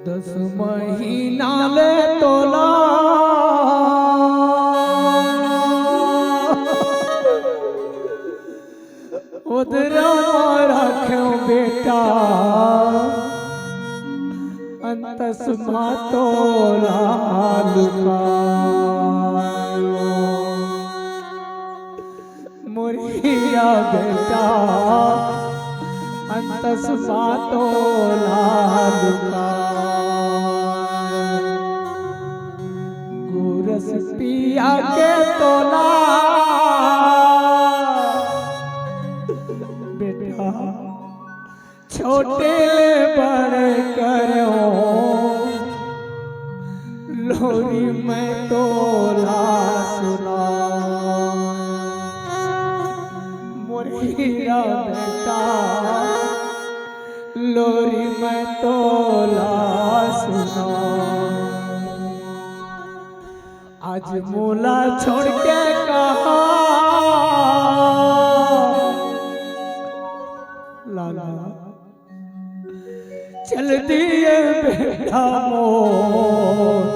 10 महीना ले तोला उधरा रखो बेटा अंतस मा तोला लुकायो मुरिया बेटा अंतस मा तोला गुरस पिया के तोला बेटा छोटे बड़े करो लोरी में तोला सुना मुरिया बेटा लोरी में तोला सुना आज मोला छोड़ के कहा लाला चल दिए बेटा मोर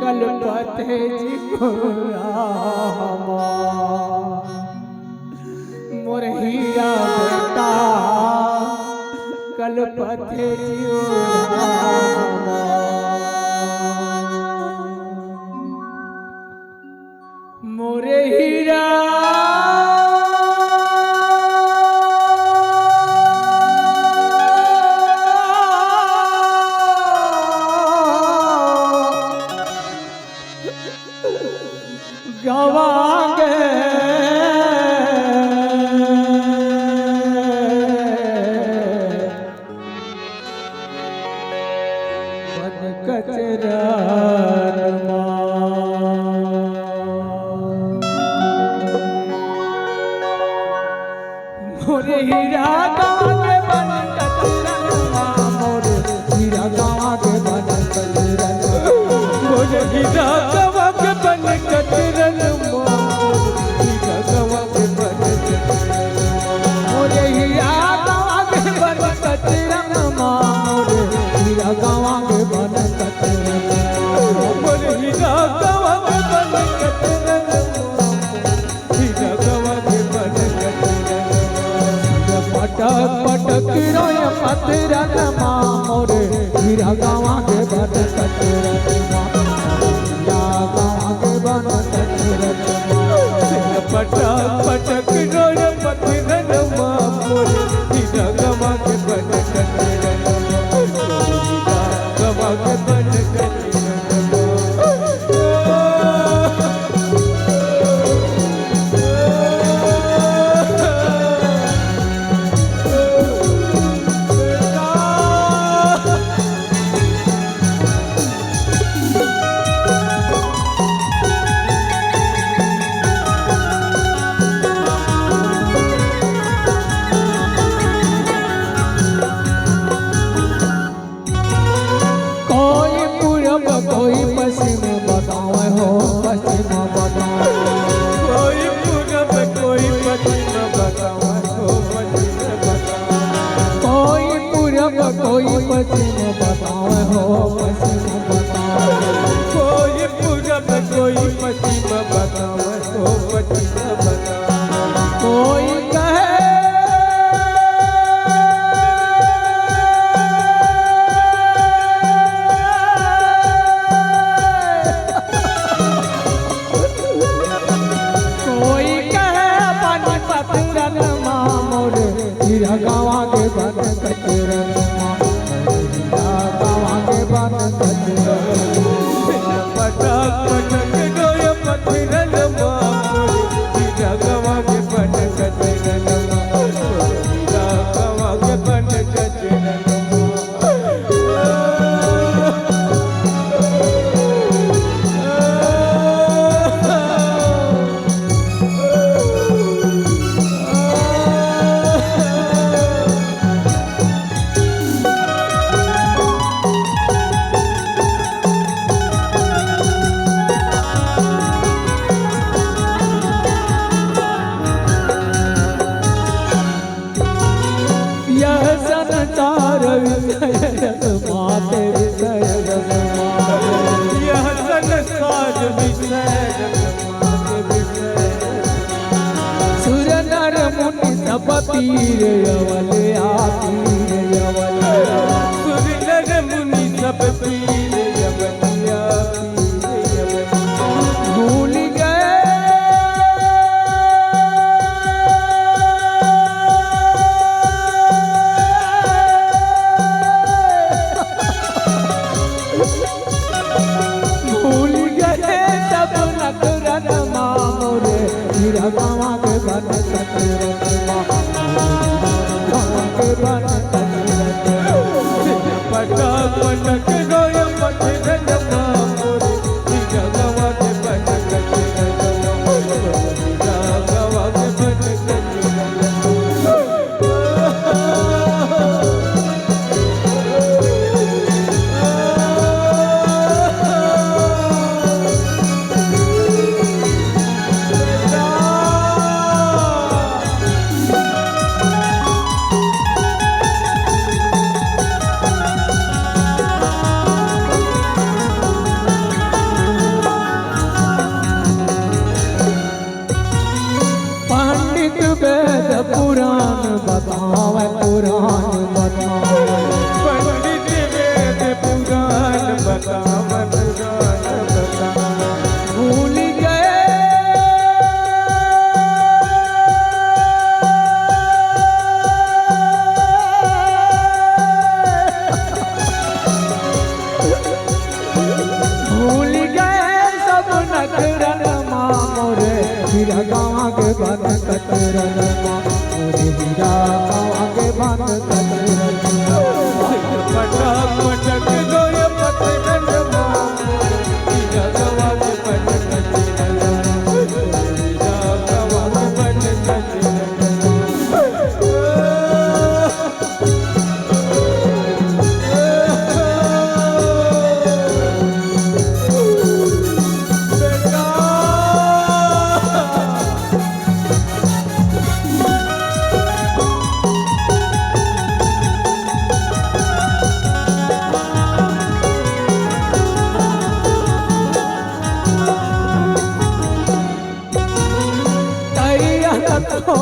कल पते जी मुरहिया बेटा कल पते जी मोरे हीरा गवांगे बन कचरन मोरे हीरा गाँव के बन कचरन मोरे हीरा गाँव के बन कचरन मोरे हीरा गाँव के बन कचरन हीरा गाँव के बन मोरे हीरा गाँव के बन कचरन मोरे हीरा गाँव के बन कचरन मोरे हीरा गाँव के बन कचरन हीरा गाँव के बन कचरन पटक पटक रोय पथरन मोरे हीरा गाँव के बन कचरन पटक पटक रोय पथरन मोरे हीरा गाँव के बन कचरन हीरा गाँव के बन कोई पश्चिम बताओ हो पश्चिम बताओ कोई पूरब कोई पश्चिम बताओ हो पश्चिम बताओ कोई पूरब कोई पश्चिम बताओ हो पश्चिम बताओ कोई पूरब कोई पश्चिम बताओ हो पश्चिम बताओ कोई कहे हीरा गाँव के बन कचरन हीरा गाँव के बन कचरन पटक पटक रोय पथरन हीरा गाँव के बन कचरन हीरा गाँव के बन कचरन सब पीर अवल पीर अवल सुर नर मुनि सब पीर अवलिया पीर अवल भूल गए भूल गए सब नखरन मोरे हीरा गावा के बन कतरनमा के बन पटक पटक गोय पटरनमा मोरे हीरा गावा के बन कतरनमा हीरा गावा के बन वेद पुराण बतावे पुराण बतावे पंडित वेद पुराण बतावे पुराण बतावे भूल गए भूल गए सब नखरन मोरे हीरा गावा के बन कतरनमा मोरे हीरा गावा के बन कतरनमा पटक पटक गोय पटरनमा हीरा गावा के बन कतरनमा हीरा गावा के बन कतरनमा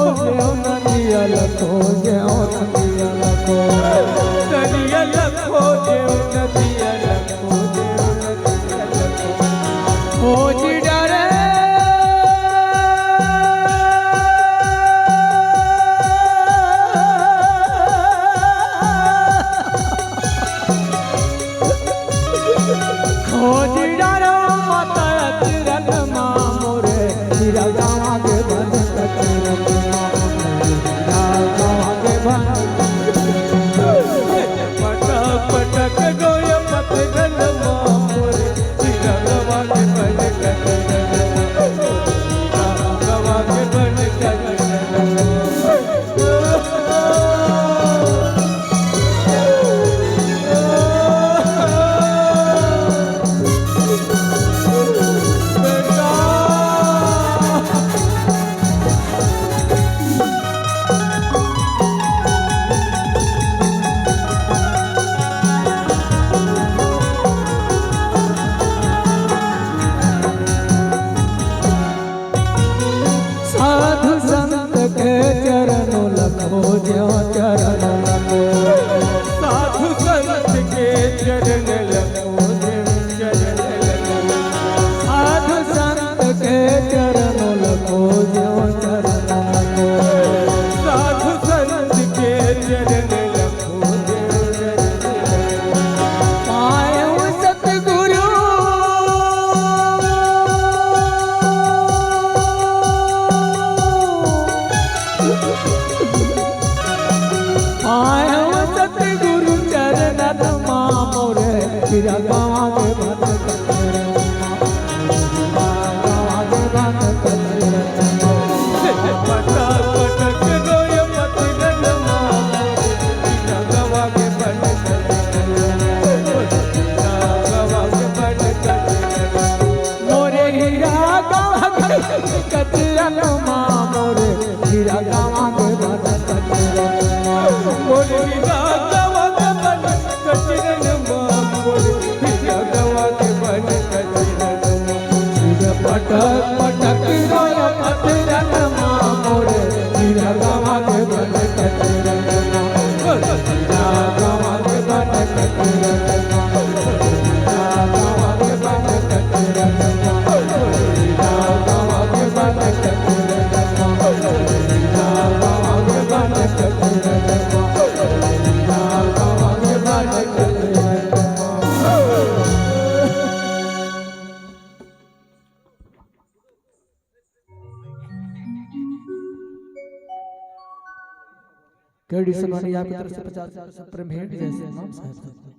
नदियल खोजे नदियल खोजे नदियल खोज डरे खोज डरो माता रनमा मोरे हीरा गावा के बन कतरनमा पटक पटक गोय पटरनमा मोरे हीरा गावा के बन कतरनमा हीरा गावा के बन कतरनमा साधु संत के चरणों लखो ज्यो चरण लखो साधु संत के चरण लखो ज्यो चरण लखो साधु संत के चरणों लखो ज्यो चरण लखो साधु संत के चरण लखो ज्यो चरण लखो पायो सतगुरु आयो सतगुरु चरणनमा मोरे हीरा गावा के बन कतरनमा गावा के बन कतरनमा पटक पटक गोय पटरनमा हीरा गावा के बन कतरनमा गावा के बन कतरनमा मोरे हीरा गावा के कतरनमा मोरे हीरा गावा के बन कतरनमा मोरे हीरा गावा के बन कतरनमा मोरे हीरा गावा के बन कतरनमा पटक पटक गोय पटरनमा मोरे हीरा गावा के कैडी सनवानी आपकी तरफ से 50 प्रेम भेंट जैसे नाम साहब।